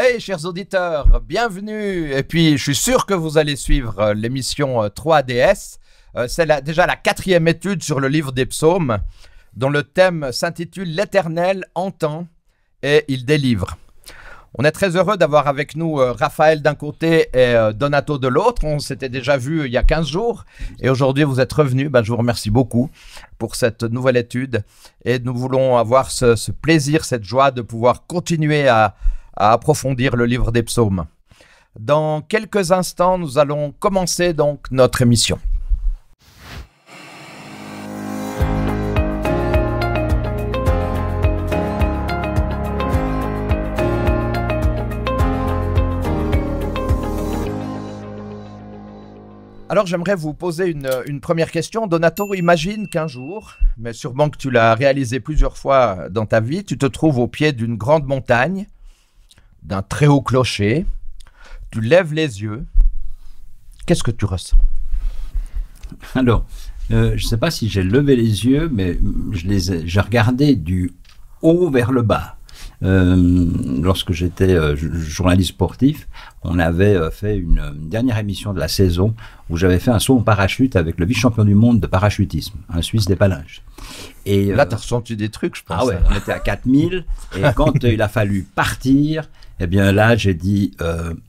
Hey, chers auditeurs, bienvenue. Et puis, je suis sûr que vous allez suivre l'émission 3DS. C'est déjà la 4e étude sur le livre des psaumes, dont le thème s'intitule « L'Éternel entend et il délivre ». On est très heureux d'avoir avec nous Raphaël d'un côté et Donato de l'autre. On s'était déjà vu il y a 15 jours et aujourd'hui vous êtes revenus. Je vous remercie beaucoup pour cette nouvelle étude et nous voulons avoir ce plaisir, cette joie de pouvoir continuer à approfondir le livre des psaumes. Dans quelques instants, nous allons commencer donc notre émission. Alors, j'aimerais vous poser une première question. Donato, imagine qu'un jour, mais sûrement que tu l'as réalisé plusieurs fois dans ta vie, tu te trouves au pied d'une grande montagne, d'un très haut clocher, tu lèves les yeux. Qu'est-ce que tu ressens? Alors, je ne sais pas si j'ai levé les yeux, mais j'ai regardé du haut vers le bas. Lorsque j'étais journaliste sportif, on avait fait une dernière émission de la saison où j'avais fait un saut en parachute avec le vice-champion du monde de parachutisme, un Suisse des Palinges. Et là, tu as ressenti des trucs, je pense. Ah ouais, on était à 4000 et quand il a fallu partir, eh bien là, j'ai dit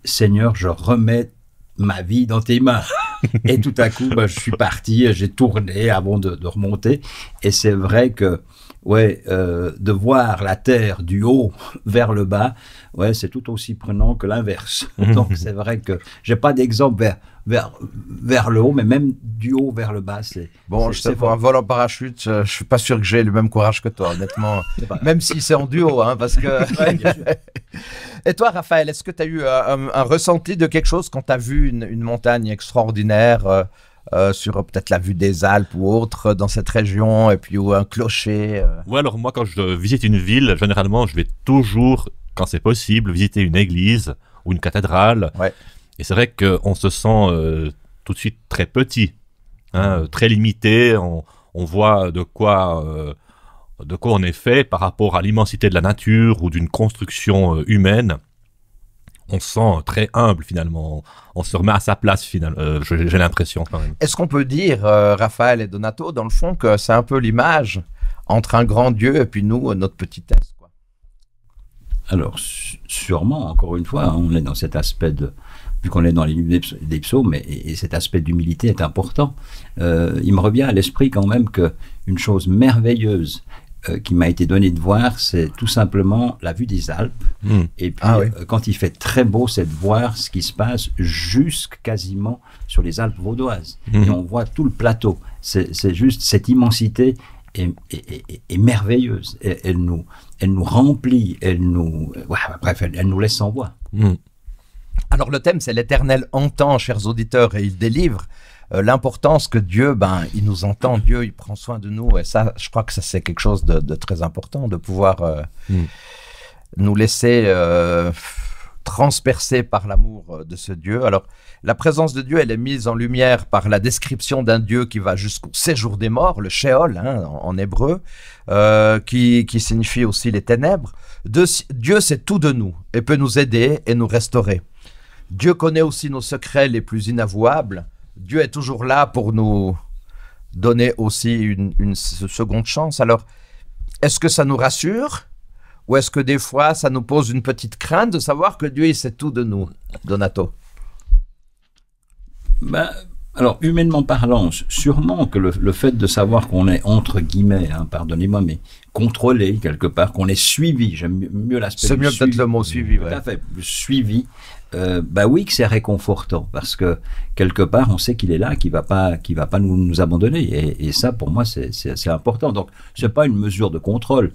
Seigneur, je remets ma vie dans tes mains. Et tout à coup, je suis parti, j'ai tourné avant de remonter. Et c'est vrai que de voir la terre du haut vers le bas, c'est tout aussi prenant que l'inverse. Donc c'est vrai que j'ai pas d'exemple vers le haut, mais même du haut vers le bas, c'est... Bon, je sais, pour un vol en parachute, je suis pas sûr que j'ai le même courage que toi, honnêtement. Même si c'est en duo, parce que... Ouais, bien sûr. Et toi, Raphaël, est-ce que tu as eu un ressenti de quelque chose quand tu as vu une montagne extraordinaire sur peut-être la vue des Alpes ou autre dans cette région, et puis ou un clocher Ouais, alors moi, quand je visite une ville, généralement, je vais toujours, quand c'est possible, visiter une église ou une cathédrale. Ouais. Et c'est vrai qu'on se sent tout de suite très petit, très limité. On voit de quoi on est fait par rapport à l'immensité de la nature ou d'une construction humaine. On se sent très humble finalement, on se remet à sa place finalement, j'ai l'impression quand même. Est-ce qu'on peut dire, Raphaël et Donato, dans le fond, que c'est un peu l'image entre un grand Dieu et puis nous, notre petitesse, quoi? Alors, sûrement, encore une fois, on est dans cet aspect vu qu'on est dans les livres des psaumes, et cet aspect d'humilité est important. Il me revient à l'esprit quand même qu'une chose merveilleuse qui m'a été donnée de voir, c'est tout simplement la vue des Alpes. Et puis, quand il fait très beau, c'est de voir ce qui se passe quasiment sur les Alpes vaudoises. Et on voit tout le plateau. C'est juste cette immensité est merveilleuse. Elle nous remplit, elle nous laisse sans voix. Alors le thème, c'est l'Éternel entend, chers auditeurs, et il délivre. L'importance que Dieu, il nous entend, Dieu, il prend soin de nous. Et ça, je crois que ça, c'est quelque chose de très important, de pouvoir nous laisser transpercer par l'amour de ce Dieu. Alors, la présence de Dieu, elle est mise en lumière par la description d'un Dieu qui va jusqu'au séjour des morts, le Sheol, en hébreu, qui signifie aussi les ténèbres. Dieu sait tout de nous et peut nous aider et nous restaurer. Dieu connaît aussi nos secrets les plus inavouables. Dieu est toujours là pour nous donner aussi une seconde chance. Alors, est-ce que ça nous rassure ou est-ce que des fois, ça nous pose une petite crainte de savoir que Dieu, il sait tout de nous, Donato? Alors, humainement parlant, sûrement que le fait de savoir qu'on est, entre guillemets, pardonnez-moi, mais contrôlé quelque part, qu'on est suivi, j'aime mieux l'aspect c'est mieux peut-être le mot suivi. Tout à fait, suivi. Oui, que c'est réconfortant parce que quelque part on sait qu'il est là, qu'il va pas nous abandonner et ça pour moi c'est important. Donc c'est pas une mesure de contrôle,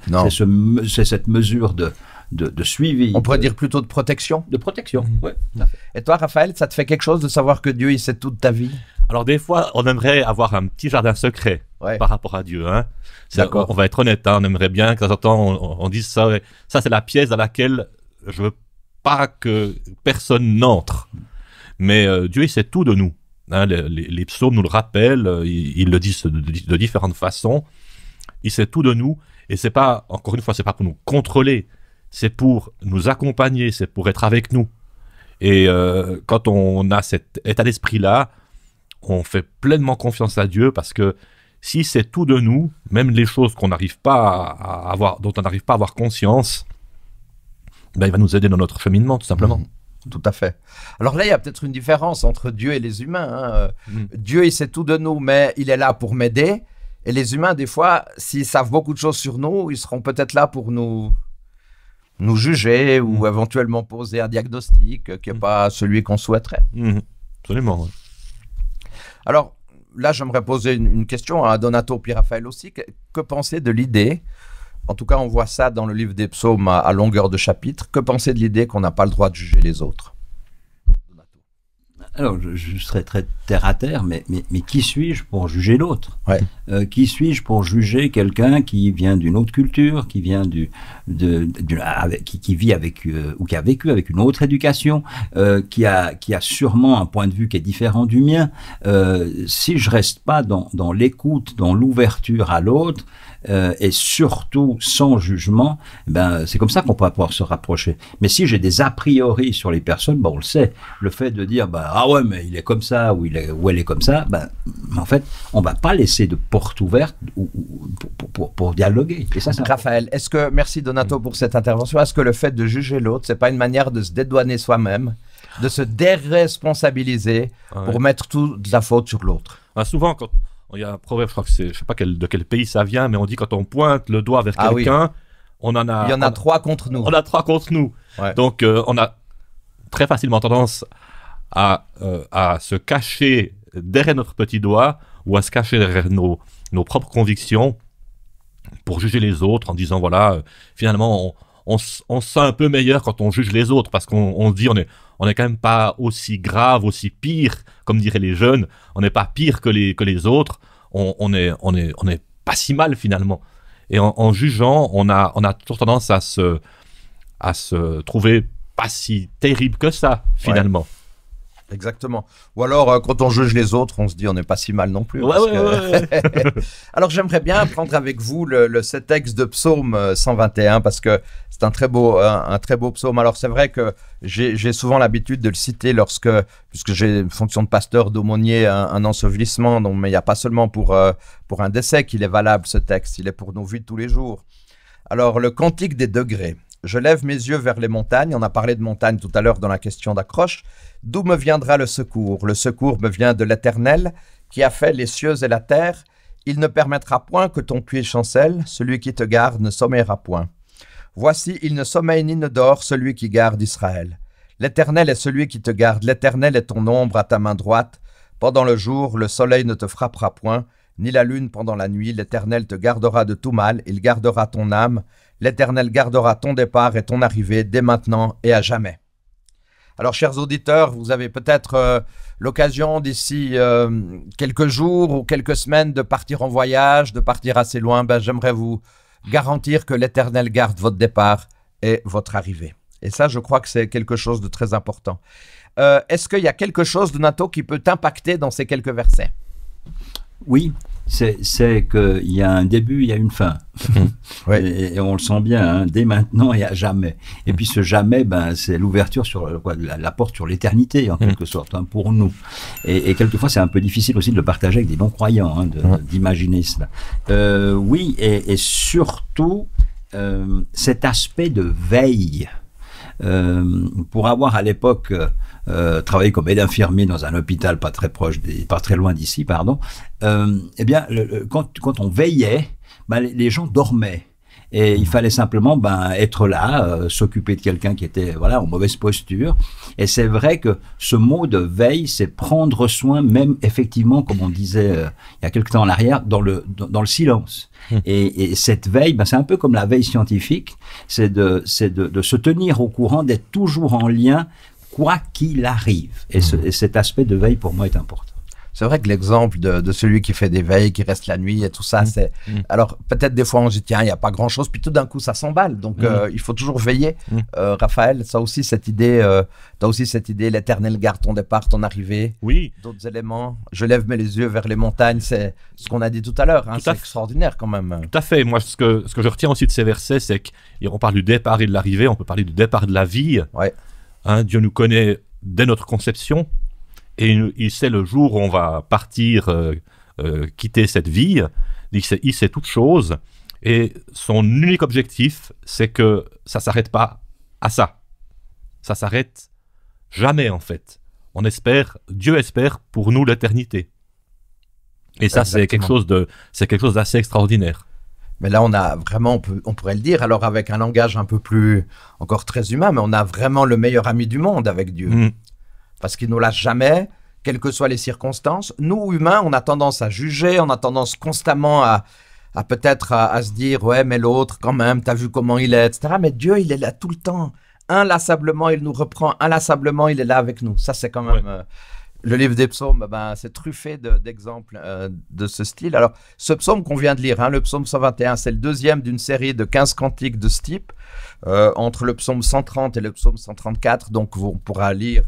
c'est cette mesure de suivi. On pourrait dire plutôt de protection. De protection, oui. Et toi, Raphaël, ça te fait quelque chose de savoir que Dieu il sait toute ta vie? Alors des fois, on aimerait avoir un petit jardin secret par rapport à Dieu. D'accord. On va être honnête, on aimerait bien que de temps en temps on dise ça. Ça c'est la pièce dans laquelle je veux pas que personne n'entre. Mais Dieu, il sait tout de nous. Les psaumes nous le rappellent, ils le disent de différentes façons. Il sait tout de nous. Et c'est pas, encore une fois, c'est pas pour nous contrôler, c'est pour nous accompagner, c'est pour être avec nous. Et quand on a cet état d'esprit-là, on fait pleinement confiance à Dieu, parce que si c'est tout de nous, même les choses qu'on n'arrive pas à avoir, dont on n'arrive pas à avoir conscience, ben, il va nous aider dans notre cheminement, tout simplement. Tout à fait. Alors là, il y a peut-être une différence entre Dieu et les humains. Dieu, il sait tout de nous, mais il est là pour m'aider. Et les humains, des fois, s'ils savent beaucoup de choses sur nous, ils seront peut-être là pour nous juger ou éventuellement poser un diagnostic qui n'est pas celui qu'on souhaiterait. Absolument. Ouais. Alors là, j'aimerais poser une question à Donato puis Raphaël aussi. Que pensez de l'idée, en tout cas on voit ça dans le livre des psaumes à longueur de chapitre, que pensez de l'idée qu'on n'a pas le droit de juger les autres? Alors, je serais très terre à terre, mais qui suis-je pour juger l'autre? Qui suis-je pour juger quelqu'un qui vient d'une autre culture, qui vient qui vit avec ou qui a vécu avec une autre éducation, qui a sûrement un point de vue qui est différent du mien? Si je reste pas dans l'écoute, dans l'ouverture à l'autre, et surtout sans jugement, ben c'est comme ça qu'on peut pouvoir se rapprocher. Mais si j'ai des a priori sur les personnes, ben on le sait. Le fait de dire ah ouais, mais il est comme ça ou elle est comme ça, ben en fait on va pas laisser de porte ouverte pour dialoguer. Et ça, Raphaël, merci Donato pour cette intervention. Est-ce que le fait de juger l'autre, c'est pas une manière de se dédouaner soi-même, de se déresponsabiliser pour mettre toute la faute sur l'autre? Souvent quand il y a un proverbe, je crois que je sais pas de quel pays ça vient, mais on dit quand on pointe le doigt vers quelqu'un, il y en a 3 contre nous. On a 3 contre nous. Ouais. Donc on a très facilement tendance à se cacher derrière notre petit doigt ou à se cacher derrière nos propres convictions pour juger les autres en disant voilà, finalement on se sent un peu meilleur quand on juge les autres, parce qu'on se dit on est quand même pas aussi grave, aussi pire, comme diraient les jeunes, on n'est pas pire que les autres, on est pas si mal finalement. Et en jugeant, on a toujours tendance à se trouver pas si terrible que ça finalement. Ouais. Exactement. Ou alors, quand on juge les autres, on se dit on n'est pas si mal non plus. Ouais. Alors, j'aimerais bien prendre avec vous ce texte de Psaume 121, parce que c'est un très beau psaume. Alors, c'est vrai que j'ai souvent l'habitude de le citer puisque j'ai une fonction de pasteur, d'aumônier, un ensevelissement, mais il n'y a pas seulement pour un décès qu'il est valable, ce texte. Il est pour nos vies de tous les jours. Alors, le cantique des degrés. Je lève mes yeux vers les montagnes. On a parlé de montagnes tout à l'heure dans la question d'accroche. D'où me viendra le secours? Le secours me vient de l'Éternel, qui a fait les cieux et la terre. Il ne permettra point que ton pied chancelle. Celui qui te garde ne sommeillera point. Voici, il ne sommeille ni ne dort, celui qui garde Israël. L'Éternel est celui qui te garde. L'Éternel est ton ombre à ta main droite. Pendant le jour, le soleil ne te frappera point, ni la lune pendant la nuit. L'Éternel te gardera de tout mal. Il gardera ton âme. L'Éternel gardera ton départ et ton arrivée dès maintenant et à jamais. Alors, chers auditeurs, vous avez peut-être l'occasion d'ici quelques jours ou quelques semaines de partir en voyage, de partir assez loin. J'aimerais vous garantir que l'Éternel garde votre départ et votre arrivée. Et ça, je crois que c'est quelque chose de très important. Est-ce qu'il y a quelque chose, Donato, qui peut t'impacter dans ces quelques versets? Oui. C'est qu'il y a un début, il y a une fin. Et on le sent bien, hein, dès maintenant et à jamais. Et puis ce jamais, c'est l'ouverture sur la porte sur l'éternité, en quelque sorte, hein, pour nous. Et quelquefois, c'est un peu difficile aussi de le partager avec des non-croyants, hein, d'imaginer cela. Oui, et surtout, cet aspect de veille. Pour avoir à l'époque travaillé comme aide-infirmier dans un hôpital pas très loin d'ici, eh bien, quand on veillait, les gens dormaient. Et il fallait simplement être là, s'occuper de quelqu'un qui était en mauvaise posture. Et c'est vrai que ce mot de veille, c'est prendre soin, même effectivement, comme on disait il y a quelque temps en arrière, dans le silence. Et cette veille, c'est un peu comme la veille scientifique, c'est de se tenir au courant, d'être toujours en lien, quoi qu'il arrive. Et cet aspect de veille, pour moi, est important. C'est vrai que l'exemple de celui qui fait des veilles, qui reste la nuit et tout ça, c'est... Alors, peut-être des fois, on se dit, tiens, il n'y a pas grand-chose, puis tout d'un coup, ça s'emballe. Donc, il faut toujours veiller. Raphaël, ça aussi, cette idée, t'as aussi cette idée, l'éternel garde ton départ, ton arrivée. Oui. D'autres éléments. Je lève mes yeux vers les montagnes, c'est ce qu'on a dit tout à l'heure. Hein, c'est extraordinaire quand même. Tout à fait. Moi, ce que je retiens aussi de ces versets, c'est qu'on parle du départ et de l'arrivée, on peut parler du départ de la vie. Ouais. Hein, Dieu nous connaît dès notre conception. Et il sait le jour où on va partir, quitter cette vie. Il sait toutes choses. Et son unique objectif, c'est que ça ne s'arrête pas à ça. Ça s'arrête jamais, en fait. On espère, Dieu espère pour nous l'éternité. Et ça, c'est quelque chose d'assez extraordinaire. Mais là, on a vraiment, on pourrait le dire, alors avec un langage un peu plus, encore très humain, mais on a vraiment le meilleur ami du monde avec Dieu. Parce qu'il ne nous lâche jamais, quelles que soient les circonstances. Nous, humains, on a tendance à juger, on a tendance constamment à peut-être à se dire « Ouais, mais l'autre, quand même, t'as vu comment il est, etc. » Mais Dieu, il est là tout le temps. Inlassablement, il nous reprend. Inlassablement, il est là avec nous. Ça, c'est quand même... le livre des psaumes, c'est truffé d'exemples de ce style. Alors, ce psaume qu'on vient de lire, le psaume 121, c'est le deuxième d'une série de 15 cantiques de ce type, entre le psaume 130 et le psaume 134. Donc, on pourra lire...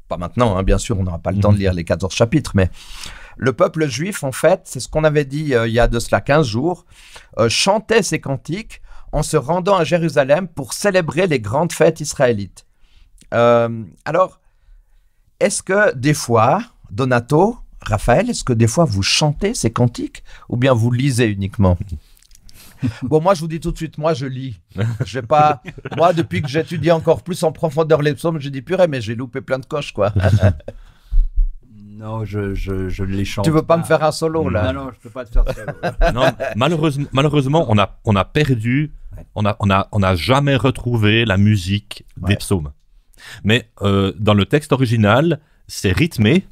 Pas maintenant, bien sûr, on n'aura pas le temps de lire les 14 chapitres, mais le peuple juif, en fait, c'est ce qu'on avait dit il y a de cela 15 jours, chantait ces cantiques en se rendant à Jérusalem pour célébrer les grandes fêtes israélites. Alors, est-ce que des fois, Donato, Raphaël, est-ce que des fois vous chantez ces cantiques ou bien vous lisez uniquement ? Bon, moi, je vous dis tout de suite, moi, je lis. J'ai pas... Moi, depuis que j'étudie encore plus en profondeur les psaumes, j'ai dit, purée, mais j'ai loupé plein de coches, quoi. Non, je les chante. Tu veux pas me faire un solo, là? Non, je peux pas te faire solo. Non, malheureusement, on a perdu, on a jamais retrouvé la musique des psaumes. Mais dans le texte original, c'est rythmé.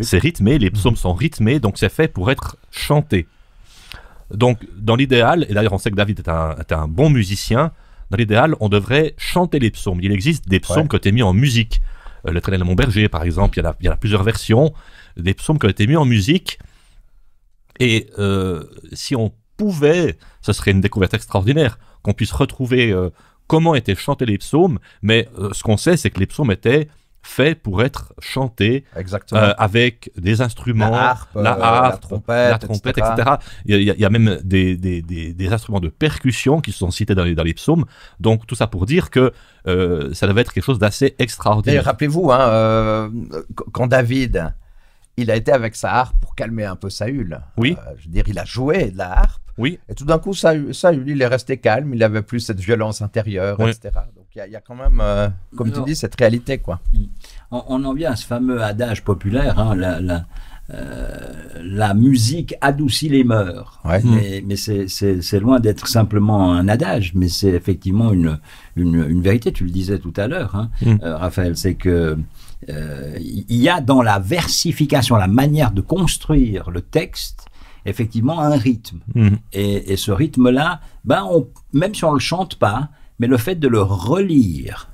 C'est rythmé, les psaumes sont rythmés, donc c'est fait pour être chanté. Donc, dans l'idéal, et d'ailleurs on sait que David est un bon musicien, dans l'idéal, on devrait chanter les psaumes. Il existe des psaumes qui ont été mis en musique. L'Éternel est mon berger, par exemple, il y a plusieurs versions, des psaumes qui ont été mis en musique. Et si on pouvait, ce serait une découverte extraordinaire, qu'on puisse retrouver comment étaient chantés les psaumes, mais ce qu'on sait, c'est que les psaumes étaient faits pour être chantés avec des instruments, la harpe, la trompette, etc. Il y a même des instruments de percussion qui sont cités dans les psaumes. Donc tout ça pour dire que ça devait être quelque chose d'assez extraordinaire. Et rappelez-vous, quand David, il a été avec sa harpe pour calmer un peu Saül. Oui. Je veux dire, il a joué de la harpe. Oui. Et tout d'un coup, Saül, il est resté calme. Il n'avait plus cette violence intérieure, etc. Donc il y a quand même, comme tu dis, cette réalité, quoi. On en vient à ce fameux adage populaire, la musique adoucit les mœurs. Mais c'est loin d'être simplement un adage, mais c'est effectivement une vérité. Tu le disais tout à l'heure, Raphaël, c'est que il y a dans la versification, la manière de construire le texte, effectivement un rythme. Et ce rythme-là, même si on ne le chante pas, mais le fait de le relire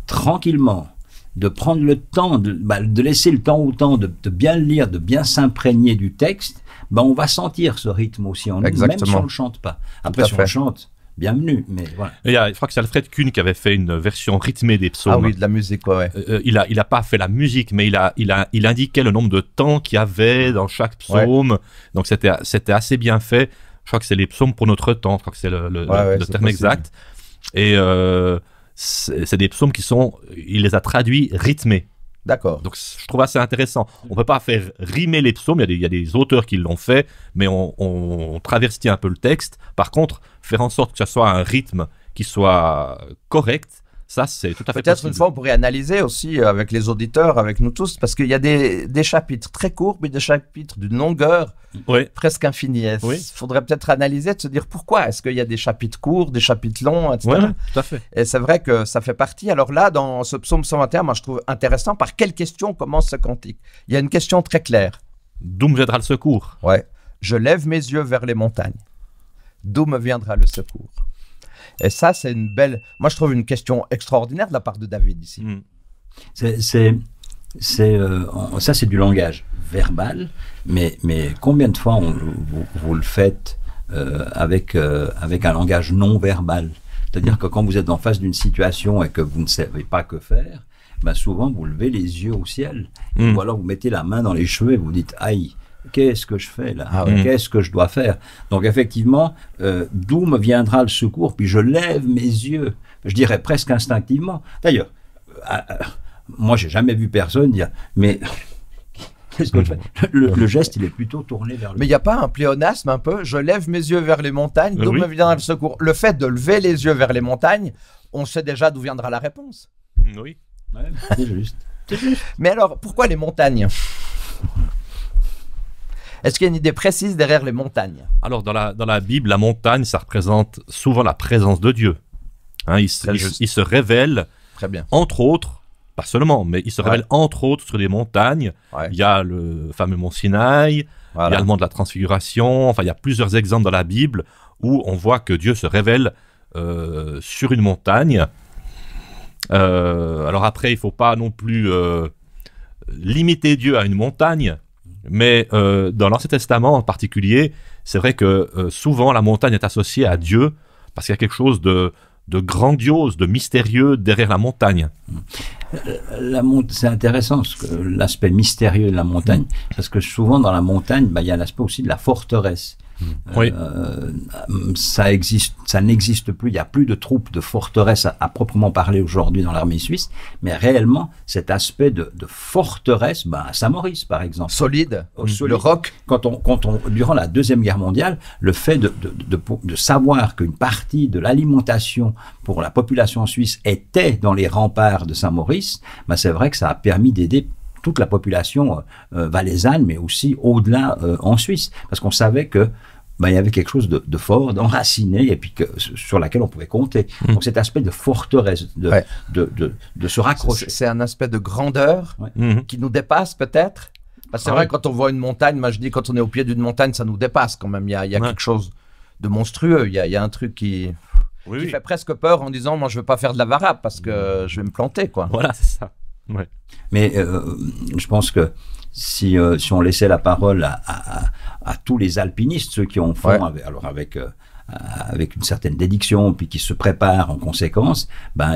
tranquillement, de prendre le temps, de laisser le temps au temps, de bien le lire, de bien s'imprégner du texte, on va sentir ce rythme aussi en nous, même si on ne le chante pas. Après, si on le chante, bienvenue, mais voilà. Je crois que c'est Alfred Kuhn qui avait fait une version rythmée des psaumes. Ah oui, de la musique, ouais. Il a pas fait la musique, mais il indiquait le nombre de temps qu'il y avait dans chaque psaume. Donc c'était assez bien fait. Je crois que c'est les psaumes pour notre temps. Je crois que c'est le terme exact. Et c'est des psaumes il les a traduits rythmés. D'accord. Donc je trouve assez intéressant. On ne peut pas faire rimer les psaumes, il y a des auteurs qui l'ont fait, mais on traverse un peu le texte. Par contre, faire en sorte que ça soit un rythme qui soit correct, ça c'est tout à fait possible. Peut-être une fois on pourrait analyser aussi avec les auditeurs, avec nous tous, parce qu'il y a des chapitres très courts, mais des chapitres d'une longueur presque infinie. Il faudrait peut-être analyser, de se dire pourquoi est-ce qu'il y a des chapitres courts, des chapitres longs, etc. Oui, tout à fait. Et c'est vrai que ça fait partie. Alors là, dans ce psaume 121, moi je trouve intéressant par quelle question commence ce cantique. Il y a une question très claire. D'où me viendra le secours? Je lève mes yeux vers les montagnes. D'où me viendra le secours? Et ça, c'est une belle... Moi, je trouve une question extraordinaire de la part de David ici. Ça, c'est du langage. verbal, mais combien de fois vous le faites avec un langage non verbal? C'est-à-dire que quand vous êtes en face d'une situation et que vous ne savez pas que faire, ben souvent vous levez les yeux au ciel, ou alors vous mettez la main dans les cheveux et vous dites « Aïe, qu'est-ce que je fais là? Qu'est-ce que je dois faire ?» Donc effectivement, d'où me viendra le secours? Puis je lève mes yeux, je dirais presque instinctivement. D'ailleurs, moi j'ai jamais vu personne dire « Mais... » Qu'est-ce que je fais? Le geste, il est plutôt tourné vers le... Mais il n'y a pas un pléonasme un peu? Je lève mes yeux vers les montagnes, d'où me viendra le secours? Le fait de lever les yeux vers les montagnes, on sait déjà d'où viendra la réponse. Oui. Ouais, c'est juste. Mais alors, pourquoi les montagnes? Est-ce qu'il y a une idée précise derrière les montagnes? Alors, dans la Bible, la montagne, ça représente souvent la présence de Dieu. Hein, il se révèle, très bien, entre autres, pas seulement, mais il se révèle entre autres sur les montagnes. Ouais. Il y a le fameux mont Sinaï, il y a le mont de la Transfiguration. Enfin, il y a plusieurs exemples dans la Bible où on voit que Dieu se révèle sur une montagne. Alors après, il ne faut pas non plus limiter Dieu à une montagne, mais dans l'Ancien Testament en particulier, c'est vrai que souvent la montagne est associée à Dieu parce qu'il y a quelque chose de grandiose, de mystérieux derrière la montagne. C'est intéressant l'aspect mystérieux de la montagne, parce que souvent dans la montagne, il y a l'aspect aussi de la forteresse. Oui. Ça n'existe plus, il n'y a plus de troupes de forteresse à proprement parler aujourd'hui dans l'armée suisse, mais réellement cet aspect de forteresse, à Saint-Maurice par exemple. Solide, le roc. Durant la Deuxième Guerre mondiale, le fait de savoir qu'une partie de l'alimentation pour la population suisse était dans les remparts de Saint-Maurice, c'est vrai que ça a permis d'aider toute la population valaisanne, mais aussi au-delà en Suisse, parce qu'on savait que il y avait quelque chose de fort, d'enraciné, et puis sur laquelle on pouvait compter. Donc cet aspect de forteresse, de se raccrocher. C'est un aspect de grandeur qui nous dépasse peut-être. Parce que c'est vrai, quand on voit une montagne, moi je dis quand on est au pied d'une montagne, ça nous dépasse quand même. Il y a quelque chose de monstrueux, il y a un truc qui fait presque peur en disant, moi je veux pas faire de la varap parce que je vais me planter, quoi. Voilà, c'est ça. Ouais. Mais je pense que si on laissait la parole à tous les alpinistes, ceux qui en font avec une certaine dédiction, puis qui se préparent en conséquence,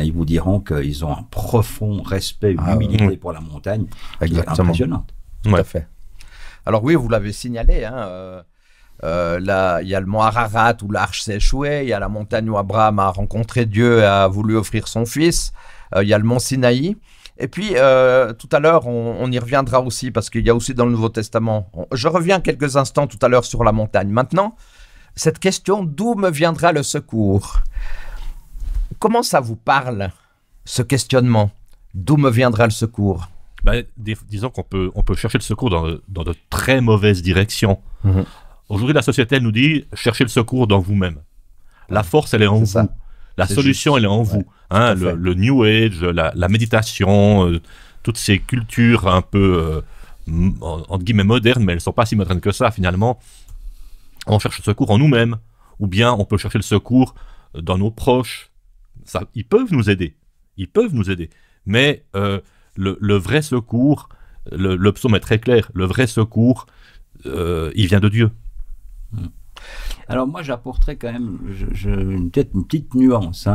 ils vous diront qu'ils ont un profond respect, une humilité pour la montagne. Exactement. Impressionnante. Tout à fait. Alors oui, vous l'avez signalé, là, il y a le mont Ararat où l'arche s'est échouée, il y a la montagne où Abraham a rencontré Dieu et a voulu offrir son fils, il y a le mont Sinaï. Et puis, tout à l'heure, on y reviendra aussi, parce qu'il y a aussi dans le Nouveau Testament. Je reviens quelques instants tout à l'heure sur la montagne. Maintenant, cette question, d'où me viendra le secours? Comment ça vous parle, ce questionnement? D'où me viendra le secours? Disons qu'on peut chercher le secours dans de très mauvaises directions. Aujourd'hui, la société, elle nous dit, cherchez le secours dans vous-même. La force, elle est en vous. La solution, elle est en vous. Le New Age, la méditation, toutes ces cultures un peu, entre guillemets, modernes, mais elles ne sont pas si modernes que ça, finalement. On cherche le secours en nous-mêmes. Ou bien on peut chercher le secours dans nos proches. Ils peuvent nous aider. Mais le vrai secours, le psaume est très clair, le vrai secours, il vient de Dieu. Alors moi j'apporterais quand même peut-être une petite nuance.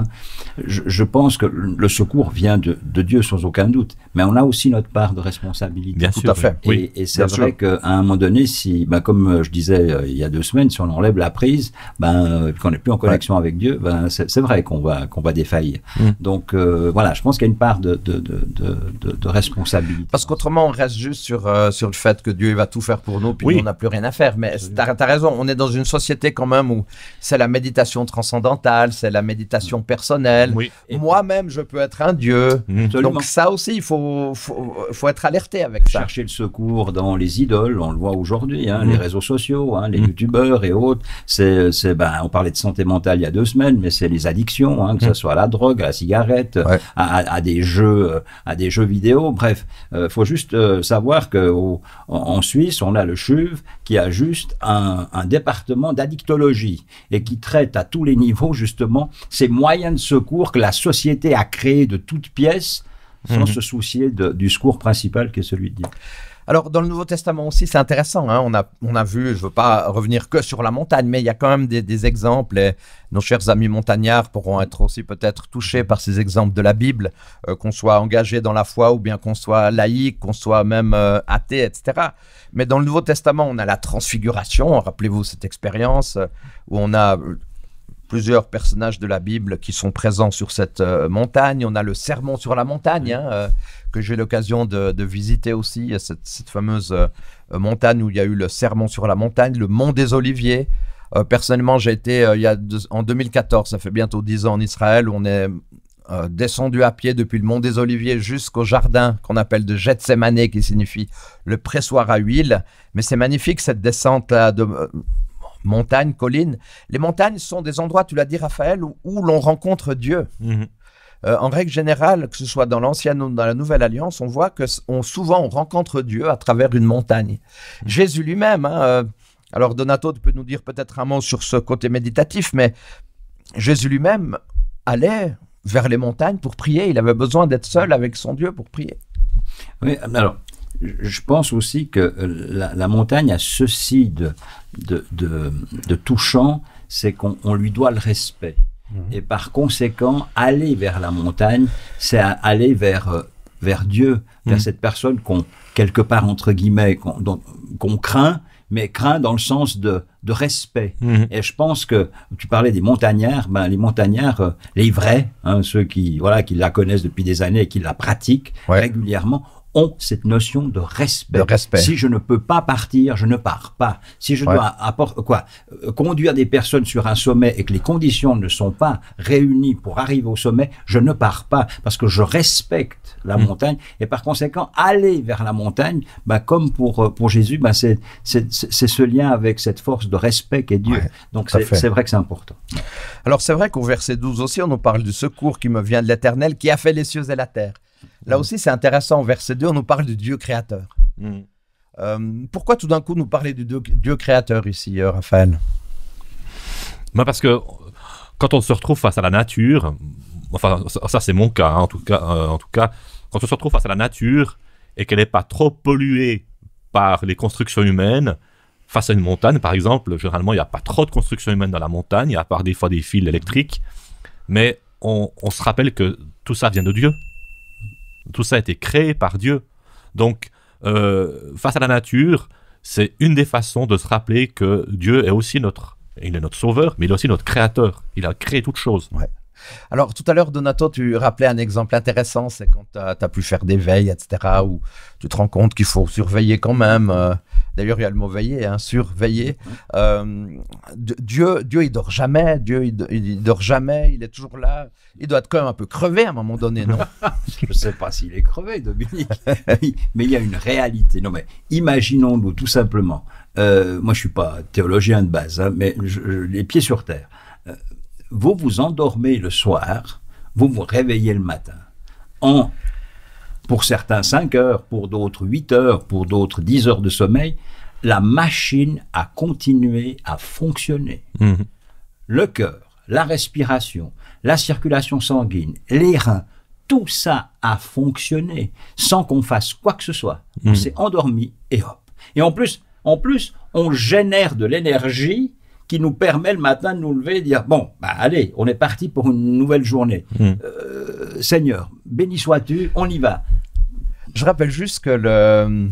Je pense que le secours vient de Dieu sans aucun doute, mais on a aussi notre part de responsabilité. Bien sûr, tout à fait. Et c'est vrai qu'à un moment donné, si, comme je disais il y a 2 semaines, si on enlève la prise, qu'on n'est plus en connexion avec Dieu, c'est vrai qu'on va défaillir. Donc voilà, je pense qu'il y a une part de responsabilité. Parce qu'autrement on reste juste sur le fait que Dieu va tout faire pour nous, puis nous, on n'a plus rien à faire. Mais t'as raison, on est dans une société quand même où c'est la méditation transcendantale, c'est la méditation personnelle. Moi-même, je peux être un dieu. Donc ça aussi, il faut être alerté avec ça. Chercher le secours dans les idoles, on le voit aujourd'hui, les réseaux sociaux, les youtubeurs et autres. On parlait de santé mentale il y a 2 semaines, mais c'est les addictions, que ce soit à la drogue, à la cigarette, à des jeux vidéo. Bref, faut juste savoir qu'en Suisse, on a le CHUV qui a juste un département d'addictologie et qui traite à tous les niveaux justement ces moyens de secours que la société a créés de toutes pièces sans se soucier du secours principal qui est celui de Dieu. Alors, dans le Nouveau Testament aussi, c'est intéressant. Hein, on a vu, je ne veux pas revenir que sur la montagne, mais il y a quand même des exemples. Et nos chers amis montagnards pourront être aussi peut-être touchés par ces exemples de la Bible, qu'on soit engagé dans la foi ou bien qu'on soit laïque, qu'on soit même athée, etc. Mais dans le Nouveau Testament, on a la transfiguration. Rappelez-vous cette expérience où on a plusieurs personnages de la Bible qui sont présents sur cette montagne. On a le sermon sur la montagne, que j'ai l'occasion de visiter aussi, cette fameuse montagne où il y a eu le sermon sur la montagne, le mont des Oliviers. Personnellement, j'ai été en 2014, ça fait bientôt 10 ans en Israël, où on est descendu à pied depuis le mont des Oliviers jusqu'au jardin qu'on appelle de Gethsémané, qui signifie le pressoir à huile. Mais c'est magnifique cette descente là de montagne, colline. Les montagnes sont des endroits, tu l'as dit Raphaël, où l'on rencontre Dieu. En règle générale, que ce soit dans l'Ancienne ou dans la Nouvelle Alliance, on voit que souvent on rencontre Dieu à travers une montagne. Jésus lui-même, alors Donato, tu peux nous dire peut-être un mot sur ce côté méditatif, mais Jésus lui-même allait vers les montagnes pour prier. Il avait besoin d'être seul avec son Dieu pour prier. Oui, alors, je pense aussi que la montagne a ceci de touchant, c'est qu'on lui doit le respect. Et par conséquent, aller vers la montagne, c'est aller vers Dieu, vers cette personne qu'on, quelque part, entre guillemets, qu'on craint, mais craint dans le sens de respect. Et je pense que, tu parlais des montagnards, les montagnards, les vrais, ceux qui la connaissent depuis des années et qui la pratiquent régulièrement, ont cette notion de respect. Si je ne peux pas partir, je ne pars pas. Si je dois conduire des personnes sur un sommet et que les conditions ne sont pas réunies pour arriver au sommet, je ne pars pas parce que je respecte la montagne. Et par conséquent, aller vers la montagne, comme pour Jésus, c'est ce lien avec cette force de respect qu'est Dieu. Donc c'est vrai que c'est important. Alors c'est vrai qu'au verset 12 aussi, on nous parle du secours qui me vient de l'Éternel, qui a fait les cieux et la terre. Là aussi, c'est intéressant. Au verset 2, on nous parle du Dieu créateur. Pourquoi tout d'un coup nous parler du Dieu créateur ici, Raphaël? Parce que quand on se retrouve face à la nature, enfin ça c'est mon cas, en tout cas, quand on se retrouve face à la nature et qu'elle n'est pas trop polluée par les constructions humaines, face à une montagne par exemple, généralement il n'y a pas trop de constructions humaines dans la montagne, à part des fois des fils électriques, mais on se rappelle que tout ça vient de Dieu. Tout ça a été créé par Dieu. Donc, face à la nature, c'est une des façons de se rappeler que Dieu est aussi il est notre sauveur, mais il est aussi notre créateur. Il a créé toutes choses. Alors, tout à l'heure, Donato, tu rappelais un exemple intéressant, c'est quand tu as pu faire des veilles, etc., où tu te rends compte qu'il faut surveiller quand même. D'ailleurs, il y a le mot veiller, surveiller. Dieu, il dort jamais. Dieu, il dort jamais. Il est toujours là. Il doit être quand même un peu crevé à un moment donné, non? Je ne sais pas s'il est crevé, Dominique. Mais il y a une réalité. Non, mais imaginons-nous tout simplement. Moi, je ne suis pas théologien de base, mais les pieds sur terre. Vous vous endormez le soir, vous vous réveillez le matin. Pour certains 5 heures, pour d'autres 8 heures, pour d'autres 10 heures de sommeil, la machine a continué à fonctionner. Le cœur, la respiration, la circulation sanguine, les reins, tout ça a fonctionné sans qu'on fasse quoi que ce soit. On s'est endormi et hop. Et en plus, on génère de l'énergie qui nous permet le matin de nous lever et de dire, bon, allez, on est parti pour une nouvelle journée. Seigneur, béni sois-tu, on y va. Je rappelle juste que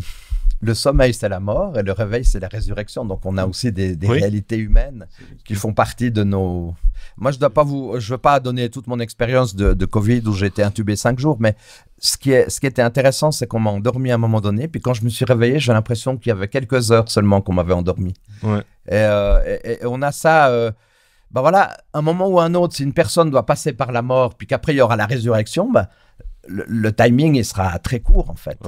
le sommeil, c'est la mort, et le réveil, c'est la résurrection. Donc, on a aussi des réalités humaines qui font partie de nos... Moi, je ne veux pas donner toute mon expérience de Covid où j'ai été intubé 5 jours, mais ce qui était intéressant, c'est qu'on m'a endormi à un moment donné, puis quand je me suis réveillé, j'ai l'impression qu'il y avait quelques heures seulement qu'on m'avait endormi. Et on a ça... un moment ou un autre, si une personne doit passer par la mort, puis qu'après, il y aura la résurrection, le timing, il sera très court, en fait.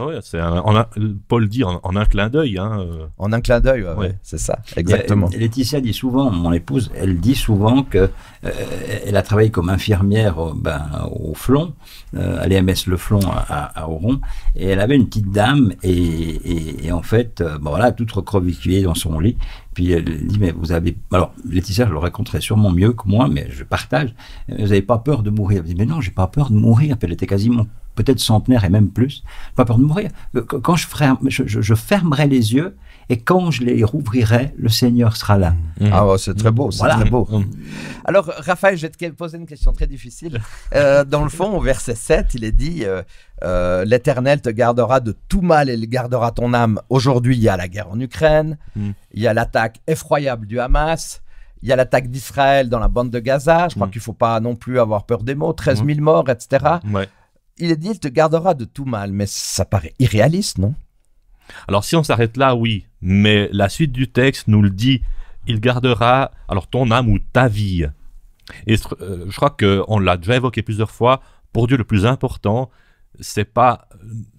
Paul dit en un clin d'œil. En un clin d'œil, c'est ça, exactement. Laetitia dit souvent, mon épouse, elle dit souvent qu'elle a travaillé comme infirmière au Flon, à l'EMS Le Flon à Oron, et elle avait une petite dame, et en fait, toute recroquevillée dans son lit. Puis elle dit, mais vous avez... Alors, Laetitia, je le raconterai sûrement mieux que moi, mais je partage. Vous n'avez pas peur de mourir? Elle dit, mais non, j'ai pas peur de mourir. Puis elle était quasiment peut-être centenaire et même plus. Pas peur de mourir. Quand je fermerai les yeux et quand je les rouvrirai, le Seigneur sera là. Ah ouais, c'est très beau, c'est Voilà. très beau. Alors, Raphaël, je vais te poser une question très difficile. Dans le fond, au verset 7, il est dit l'Éternel te gardera de tout mal et il gardera ton âme. Aujourd'hui, il y a la guerre en Ukraine, il y a l'attaque effroyable du Hamas, il y a l'attaque d'Israël dans la bande de Gaza. Je crois qu'il ne faut pas non plus avoir peur des mots. 13 000 morts, etc. Ouais. Il est dit il te gardera de tout mal. Mais ça paraît irréaliste, non? Alors si on s'arrête là, oui, mais la suite du texte nous le dit, il gardera alors ton âme ou ta vie. Et je crois qu'on l'a déjà évoqué plusieurs fois, pour Dieu le plus important, c'est pas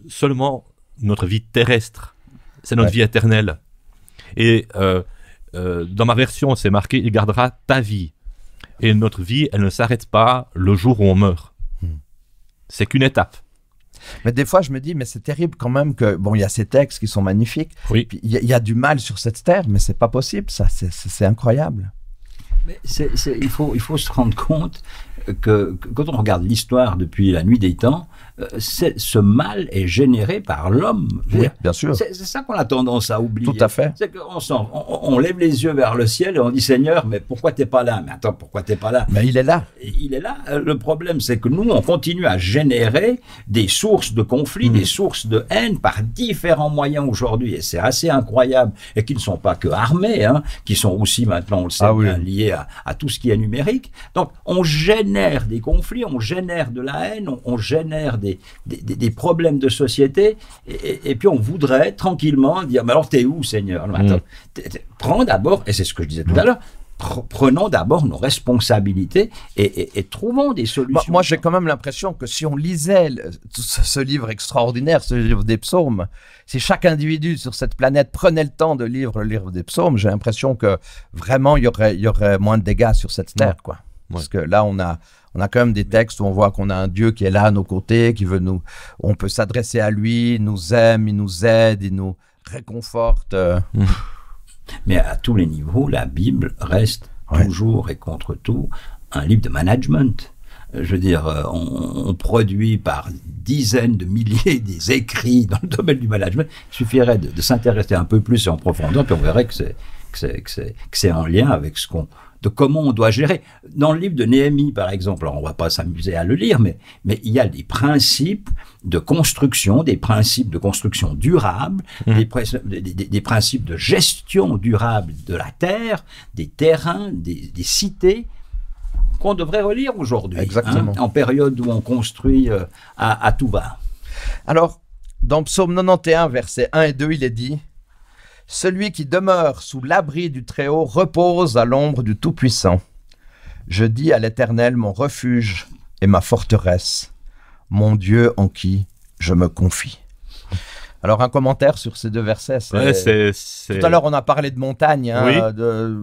seulement notre vie terrestre, c'est notre vie éternelle. Et dans ma version, c'est marqué, il gardera ta vie. Et notre vie, elle ne s'arrête pas le jour où on meurt. C'est qu'une étape. Mais des fois, je me dis, mais c'est terrible quand même que, bon, il y a ces textes qui sont magnifiques. Oui. Puis il y a du mal sur cette terre, mais c'est pas possible, ça. C'est incroyable. Mais il faut se rendre compte que quand on regarde l'histoire depuis la nuit des temps, ce mal est généré par l'homme. Oui, bien sûr. C'est ça qu'on a tendance à oublier. Tout à fait. C'est qu'on on lève les yeux vers le ciel et on dit Seigneur, mais pourquoi t'es pas là? Mais attends, pourquoi t'es pas là? Mais il est là. Et il est là. Le problème, c'est que nous, on continue à générer des sources de conflits, des sources de haine par différents moyens aujourd'hui. Et c'est assez incroyable. Et qui ne sont pas que armés, hein, qui sont aussi maintenant, on le sait, bien liés à tout ce qui est numérique. Donc, on génère des conflits, on génère de la haine, on génère des problèmes de société, et puis on voudrait tranquillement dire, mais alors t'es où, Seigneur? Attends, prends d'abord, et c'est ce que je disais tout à l'heure, prenons d'abord nos responsabilités et trouvons des solutions. Moi, j'ai quand même l'impression que si on lisait ce livre extraordinaire, ce livre des psaumes, si chaque individu sur cette planète prenait le temps de lire le livre des psaumes, j'ai l'impression que vraiment, il y aurait moins de dégâts sur cette terre, quoi. Parce que là, on a quand même des textes où on voit qu'on a un Dieu qui est là à nos côtés, qui veut nous, on peut s'adresser à lui, il nous aime, il nous aide, il nous réconforte. Mais à tous les niveaux, la Bible reste toujours et contre tout un livre de management. Je veux dire, on produit par dizaines de milliers des écrits dans le domaine du management. Il suffirait de s'intéresser un peu plus en profondeur, puis on verrait que c'est en lien avec de comment on doit gérer. Dans le livre de Néhémie, par exemple, alors on ne va pas s'amuser à le lire, mais il y a des principes de construction, des principes de construction durable, des principes de gestion durable de la terre, des terrains, des cités, qu'on devrait relire aujourd'hui. Exactement. En période où on construit à tout va. Alors, dans Psaume 91, versets 1 et 2, il est dit « Celui qui demeure sous l'abri du Très-Haut repose à l'ombre du Tout-Puissant. Je dis à l'Éternel mon refuge et ma forteresse, mon Dieu en qui je me confie. » Alors, un commentaire sur ces deux versets. Tout à l'heure, on a parlé de montagne. Hein,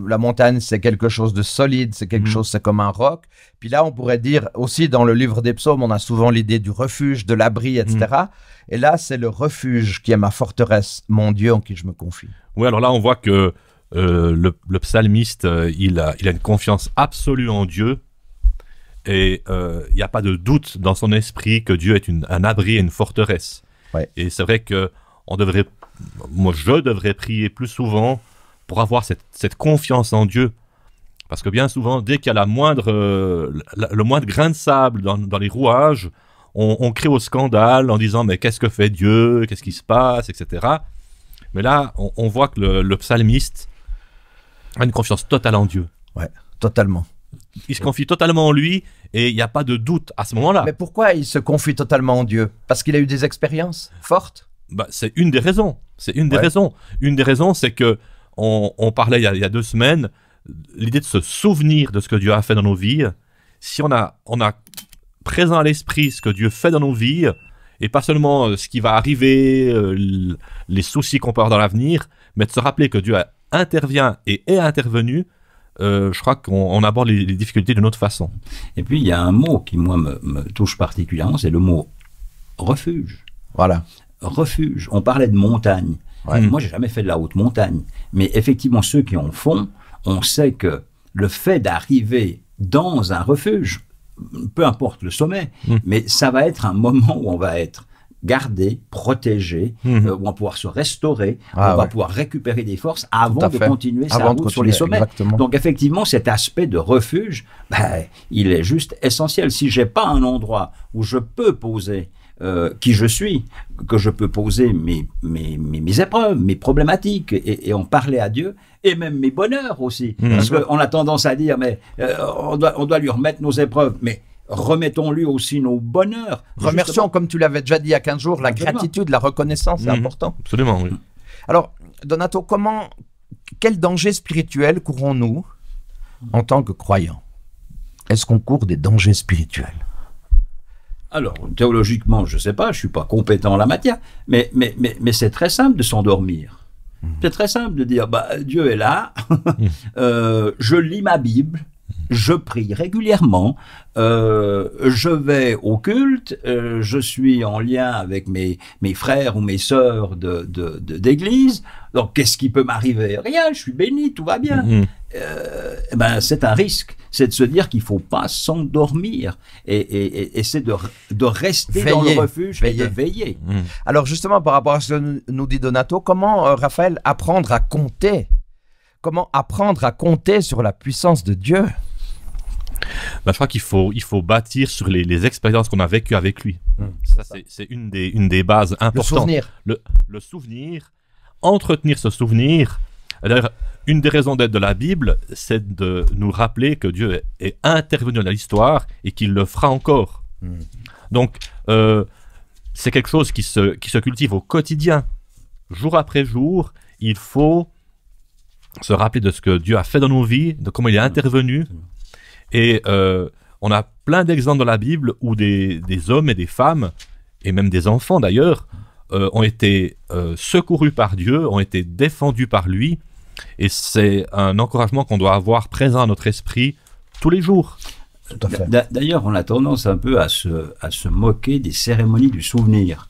la montagne, c'est quelque chose de solide, c'est quelque chose, c'est comme un roc. Puis là, on pourrait dire aussi, dans le livre des psaumes, on a souvent l'idée du refuge, de l'abri, etc. Et là, c'est le refuge qui est ma forteresse, mon Dieu en qui je me confie. Oui, alors là, on voit que le psalmiste, il a une confiance absolue en Dieu. Et il n'y a pas de doute dans son esprit que Dieu est un abri et une forteresse. Ouais. Et c'est vrai que je devrais prier plus souvent pour avoir cette confiance en Dieu. Parce que bien souvent, dès qu'il y a le moindre grain de sable dans les rouages, on crie au scandale en disant « mais qu'est-ce que fait Dieu? Qu'est-ce qui se passe ?» etc. Mais là, on voit que le psalmiste a une confiance totale en Dieu. Ouais, totalement. Il se confie totalement en lui et il n'y a pas de doute à ce moment-là. Mais pourquoi il se confie totalement en Dieu? Parce qu'il a eu des expériences fortes? C'est une des raisons. C'est une des raisons. Une des raisons, c'est que on parlait il y a 2 semaines, l'idée de se souvenir de ce que Dieu a fait dans nos vies. Si on a présent à l'esprit ce que Dieu fait dans nos vies, et pas seulement ce qui va arriver, les soucis qu'on peut avoir dans l'avenir, mais de se rappeler que Dieu intervient et est intervenu, je crois qu'on aborde les difficultés d'une autre façon. Et puis, il y a un mot qui, moi, me touche particulièrement, c'est le mot refuge. Voilà. Refuge. On parlait de montagne. Ouais. Moi, j'ai jamais fait de la haute montagne. Mais effectivement, ceux qui en font, on sait que le fait d'arriver dans un refuge, peu importe le sommet, mais ça va être un moment où on va être gardé, protégé, où on va pouvoir se restaurer, on va pouvoir récupérer des forces avant de continuer sa route sur les sommets. Exactement. Donc effectivement, cet aspect de refuge, il est juste essentiel. Si j'ai pas un endroit où je peux poser qui je suis, que je peux poser mes épreuves, mes problématiques et en parler à Dieu, et même mes bonheurs aussi. Parce qu'on a tendance à dire, mais on doit lui remettre nos épreuves, mais remettons-lui aussi nos bonheurs. Remercions, justement, comme tu l'avais déjà dit il y a 15 jours, la gratitude, la reconnaissance, c'est important. Absolument, oui. Alors, Donato, quel danger spirituel courons-nous en tant que croyants? Est-ce qu'on court des dangers spirituels? Alors, théologiquement, je ne sais pas, je ne suis pas compétent en la matière, mais c'est très simple de s'endormir. C'est très simple de dire, Dieu est là, je lis ma Bible, je prie régulièrement, je vais au culte, je suis en lien avec mes frères ou mes sœurs d'église. Donc, qu'est-ce qui peut m'arriver? Rien, je suis béni, tout va bien. C'est un risque. C'est de se dire qu'il ne faut pas s'endormir et c'est de rester dans le refuge et de veiller. Alors, justement, par rapport à ce que nous dit Donato, comment, Raphaël, apprendre à compter? Comment apprendre à compter sur la puissance de Dieu? Je crois qu'il faut bâtir sur les expériences qu'on a vécues avec lui. Ça, c'est une des bases importantes. Le souvenir. Le souvenir, entretenir ce souvenir. D'ailleurs, une des raisons d'être de la Bible, c'est de nous rappeler que Dieu est intervenu dans l'histoire et qu'il le fera encore. Donc, c'est quelque chose qui se cultive au quotidien. Jour après jour, il faut se rappeler de ce que Dieu a fait dans nos vies, de comment il est intervenu. Et on a plein d'exemples dans la Bible où des hommes et des femmes, et même des enfants d'ailleurs, ont été secourus par Dieu, ont été défendus par lui. Et c'est un encouragement qu'on doit avoir présent à notre esprit tous les jours. Tout à fait. D'ailleurs, on a tendance un peu à se moquer des cérémonies du souvenir.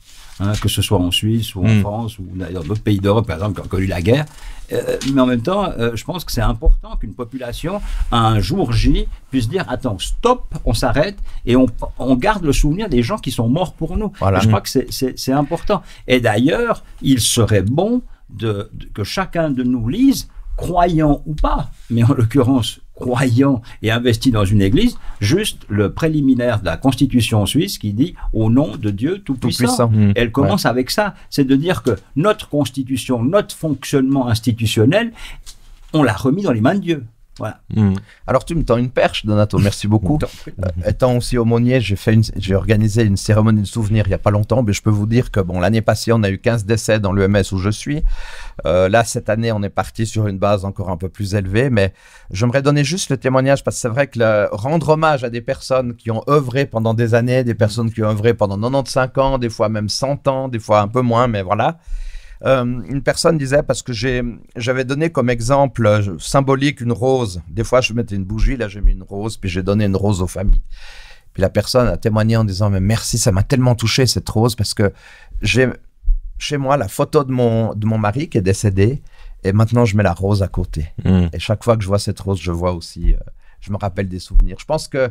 Que ce soit en Suisse ou en France ou dans d'autres pays d'Europe, par exemple, qui ont connu la guerre. Mais en même temps, je pense que c'est important qu'une population, un jour J, puisse dire « Attends, stop, on s'arrête et on garde le souvenir des gens qui sont morts pour nous. Voilà. » Je crois que c'est important. Et d'ailleurs, il serait bon que chacun de nous lise, croyant ou pas, mais en l'occurrence croyant et investi dans une église, juste le préliminaire de la Constitution suisse qui dit « Au nom de Dieu Tout-Puissant ». Elle commence avec ça, c'est de dire que notre Constitution, notre fonctionnement institutionnel, on l'a remis dans les mains de Dieu. Voilà. Alors tu me tends une perche, Donato, merci beaucoup. Étant aussi aumônier, j'ai organisé une cérémonie de souvenir il n'y a pas longtemps, mais je peux vous dire que l'année passée, on a eu 15 décès dans l'EMS où je suis. Là, cette année, on est parti sur une base encore un peu plus élevée, mais j'aimerais donner juste le témoignage parce que c'est vrai que rendre hommage à des personnes qui ont œuvré pendant des années, des personnes qui ont œuvré pendant 95 ans, des fois même 100 ans, des fois un peu moins, mais voilà. Une personne disait, parce que j'avais donné comme exemple symbolique une rose. Des fois, je mettais une bougie, là, j'ai mis une rose, puis j'ai donné une rose aux familles. Puis la personne a témoigné en disant, mais merci, ça m'a tellement touché cette rose, parce que j'ai chez moi la photo de mon mari qui est décédé, et maintenant je mets la rose à côté. Et chaque fois que je vois cette rose, je vois aussi, je me rappelle des souvenirs. Je pense que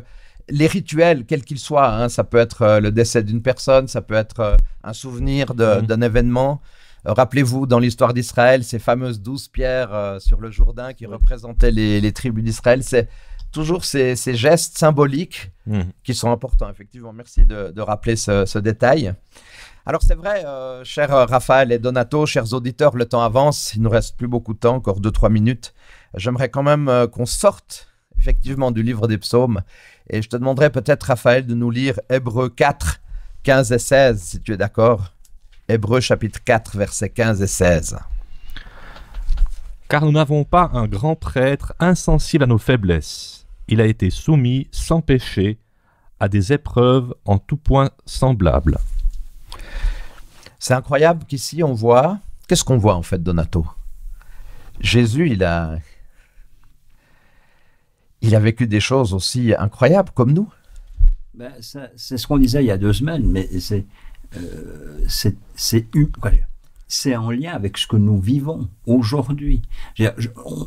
les rituels, quels qu'ils soient, ça peut être le décès d'une personne, ça peut être un souvenir d'un événement. Rappelez-vous, dans l'histoire d'Israël, ces fameuses 12 pierres sur le Jourdain qui représentaient les tribus d'Israël. C'est toujours ces gestes symboliques qui sont importants, effectivement. Merci de rappeler ce détail. Alors c'est vrai, cher Raphaël et Donato, chers auditeurs, le temps avance. Il ne nous reste plus beaucoup de temps, encore 2-3 minutes. J'aimerais quand même qu'on sorte effectivement du livre des psaumes. Et je te demanderais peut-être, Raphaël, de nous lire Hébreux 4, 15 et 16, si tu es d'accord. Hébreux chapitre 4, versets 15 et 16. Car nous n'avons pas un grand prêtre insensible à nos faiblesses. Il a été soumis sans péché à des épreuves en tout point semblables. C'est incroyable qu'ici on voit... Qu'est-ce qu'on voit en fait, Donato? Jésus, il a vécu des choses aussi incroyables comme nous. C'est ce qu'on disait il y a 2 semaines, mais c'est en lien avec ce que nous vivons aujourd'hui.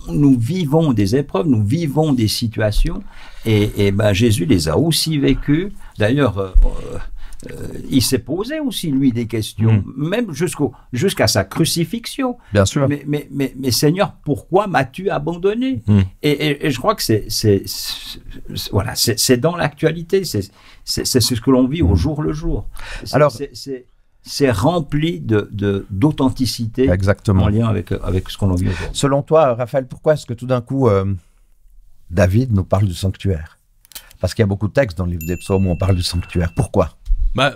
Nous vivons des épreuves, nous vivons des situations, et ben, Jésus les a aussi vécues. D'ailleurs, il s'est posé aussi, lui, des questions, même jusqu'à sa crucifixion. Bien sûr. Mais Seigneur, pourquoi m'as-tu abandonné? Et je crois que voilà, c'est dans l'actualité, c'est ce que l'on vit au jour le jour. Alors, c'est rempli d'authenticité. Exactement. En lien avec ce qu'on vit aujourd'hui. Selon toi, Raphaël, pourquoi est-ce que tout d'un coup, David nous parle du sanctuaire? Parce qu'il y a beaucoup de textes dans le livre des psaumes où on parle du sanctuaire. Pourquoi? Bah,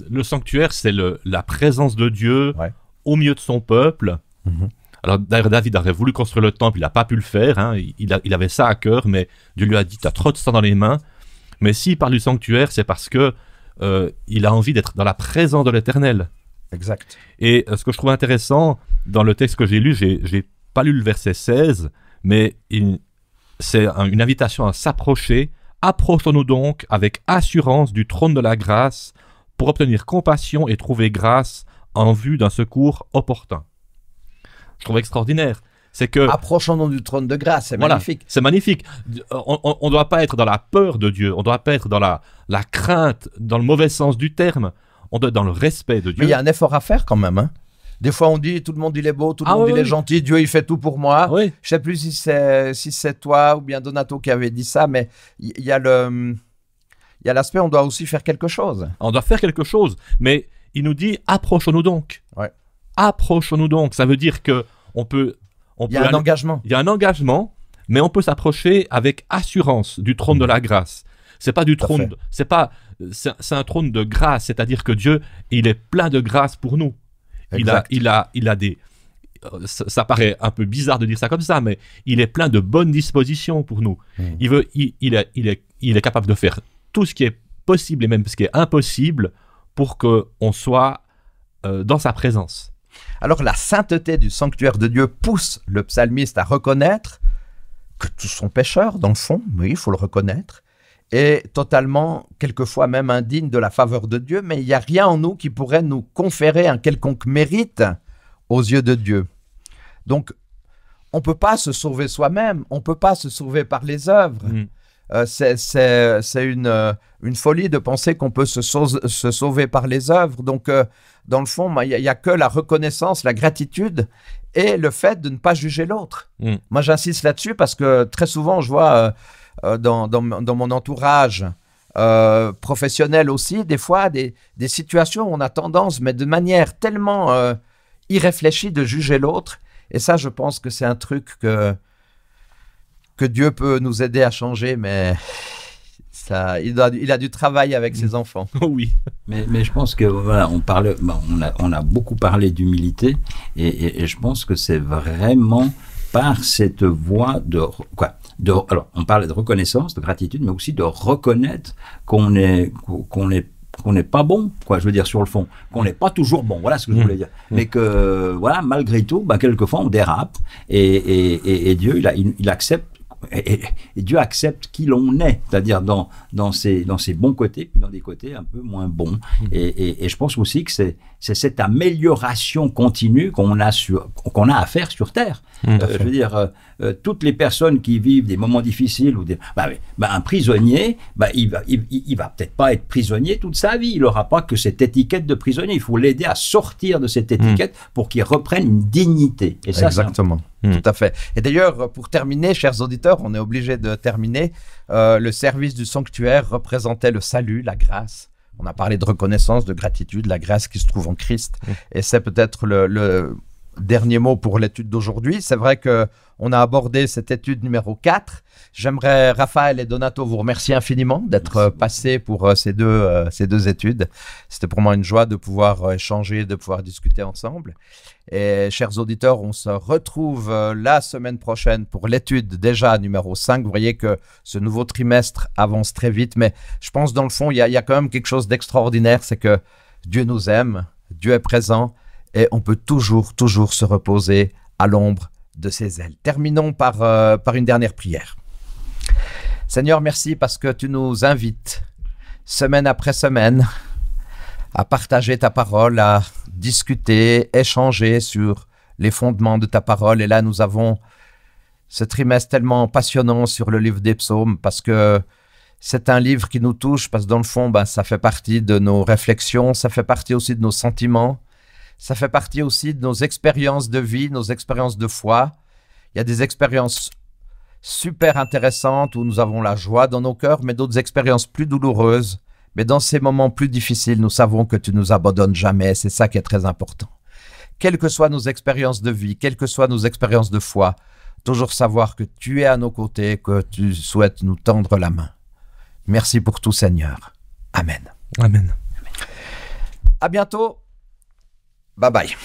le sanctuaire, c'est la présence de Dieu au milieu de son peuple. Alors, d'ailleurs, David aurait voulu construire le temple, il n'a pas pu le faire. Hein. Il avait ça à cœur, mais Dieu lui a dit, tu as trop de sang dans les mains. Mais s'il parle du sanctuaire, c'est parce que il a envie d'être dans la présence de l'Éternel. Exact. Et ce que je trouve intéressant, dans le texte que j'ai lu, j'ai pas lu le verset 16, mais c'est une invitation à s'approcher. Approchons-nous donc avec assurance du trône de la grâce pour obtenir compassion et trouver grâce en vue d'un secours opportun. Je trouve extraordinaire. C'est que approchons-nous du trône de grâce, c'est magnifique. C'est magnifique. On ne doit pas être dans la peur de Dieu, on ne doit pas être dans la crainte, dans le mauvais sens du terme. On doit être dans le respect de Dieu. Mais il y a un effort à faire quand même. Hein. Des fois, on dit, tout le monde il est beau, tout le monde il est gentil, Dieu il fait tout pour moi. Je ne sais plus si c'est toi ou bien Donato qui avait dit ça, mais il y a l'aspect, on doit aussi faire quelque chose. On doit faire quelque chose, mais il nous dit, approchons-nous donc. Approchons-nous donc. Ça veut dire que il y a un engagement. Il y a un engagement, mais on peut s'approcher avec assurance du trône de la grâce. C'est pas du trône, c'est un trône de grâce, c'est-à-dire que Dieu, il est plein de grâce pour nous. Exact. Il a des, ça paraît un peu bizarre de dire ça comme ça, mais il est plein de bonnes dispositions pour nous. Il est capable de faire tout ce qui est possible et même ce qui est impossible pour qu'on soit dans sa présence. Alors la sainteté du sanctuaire de Dieu pousse le psalmiste à reconnaître que tous sont pécheurs, dans le fond, oui, il faut le reconnaître, et totalement, quelquefois même indigne de la faveur de Dieu, mais il n'y a rien en nous qui pourrait nous conférer un quelconque mérite aux yeux de Dieu. Donc, on ne peut pas se sauver soi-même, on ne peut pas se sauver par les œuvres. C'est une folie de penser qu'on peut se sauver par les œuvres. Donc, dans le fond, il n'y a que la reconnaissance, la gratitude et le fait de ne pas juger l'autre. Moi, j'insiste là-dessus parce que très souvent, je vois dans mon entourage professionnel aussi, des fois, des situations où on a tendance, mais de manière tellement irréfléchie, de juger l'autre. Et ça, je pense que c'est un truc que Dieu peut nous aider à changer, mais il a du travail avec ses enfants. Oui. Mais je pense que voilà, on a beaucoup parlé d'humilité et je pense que c'est vraiment par cette voie alors on parle de reconnaissance, de gratitude, mais aussi de reconnaître qu'on n'est pas bon, quoi, je veux dire, sur le fond, qu'on n'est pas toujours bon, voilà ce que je voulais dire, mais que, voilà, malgré tout, quelquefois on dérape, et Dieu, il accepte, et Dieu accepte qui l'on est, c'est-à-dire dans ses bons côtés, puis dans des côtés un peu moins bons, et je pense aussi que c'est cette amélioration continue qu'on a à faire sur Terre. Je veux dire, toutes les personnes qui vivent des moments difficiles, ou un prisonnier, il va peut-être pas être prisonnier toute sa vie, il n'aura pas que cette étiquette de prisonnier, il faut l'aider à sortir de cette étiquette pour qu'il reprenne une dignité. Et ça, exactement. Tout à fait. Et d'ailleurs, pour terminer, chers auditeurs, on est obligé de terminer. Le service du sanctuaire représentait le salut, la grâce. On a parlé de reconnaissance, de gratitude, la grâce qui se trouve en Christ. Et c'est peut-être le dernier mot pour l'étude d'aujourd'hui. C'est vrai qu'on a abordé cette étude numéro 4. J'aimerais, Raphaël et Donato, vous remercier infiniment d'être passés pour ces deux études. C'était pour moi une joie de pouvoir échanger, de pouvoir discuter ensemble. Et chers auditeurs, on se retrouve la semaine prochaine pour l'étude déjà numéro 5. Vous voyez que ce nouveau trimestre avance très vite, mais je pense dans le fond, il y a quand même quelque chose d'extraordinaire, c'est que Dieu nous aime, Dieu est présent et on peut toujours se reposer à l'ombre de ses ailes. Terminons par une dernière prière. Seigneur, merci parce que tu nous invites semaine après semaine à partager ta parole, à discuter, échanger sur les fondements de ta parole. Et là, nous avons ce trimestre tellement passionnant sur le livre des psaumes parce que c'est un livre qui nous touche parce que dans le fond, ça fait partie de nos réflexions, ça fait partie aussi de nos sentiments, ça fait partie aussi de nos expériences de vie, nos expériences de foi. Il y a des expériences super intéressantes où nous avons la joie dans nos cœurs, mais d'autres expériences plus douloureuses. Mais dans ces moments plus difficiles, nous savons que tu nous abandonnes jamais. C'est ça qui est très important. Quelles que soient nos expériences de vie, quelles que soient nos expériences de foi, toujours savoir que tu es à nos côtés, que tu souhaites nous tendre la main. Merci pour tout, Seigneur. Amen. Amen. À bientôt. Bye bye.